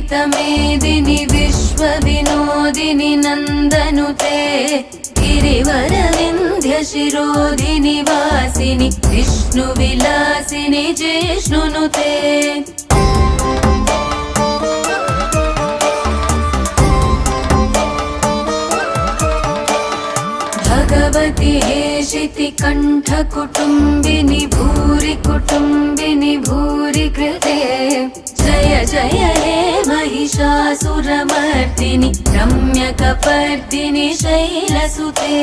विदितमेदिनि विश्वविनोदिनि नन्दनुते गिरिवरविन्ध्यशिरोधिनि वासिनि विष्णुविलासिनि जिष्णुनुते भगवति हेशिति कण्ठकुटुम्बिनि भूरि कुटुम्बिनि भूरि कृते जय जय हे महिषासुरमर्दिनि रम्यकपर्दिनि शैलसुते।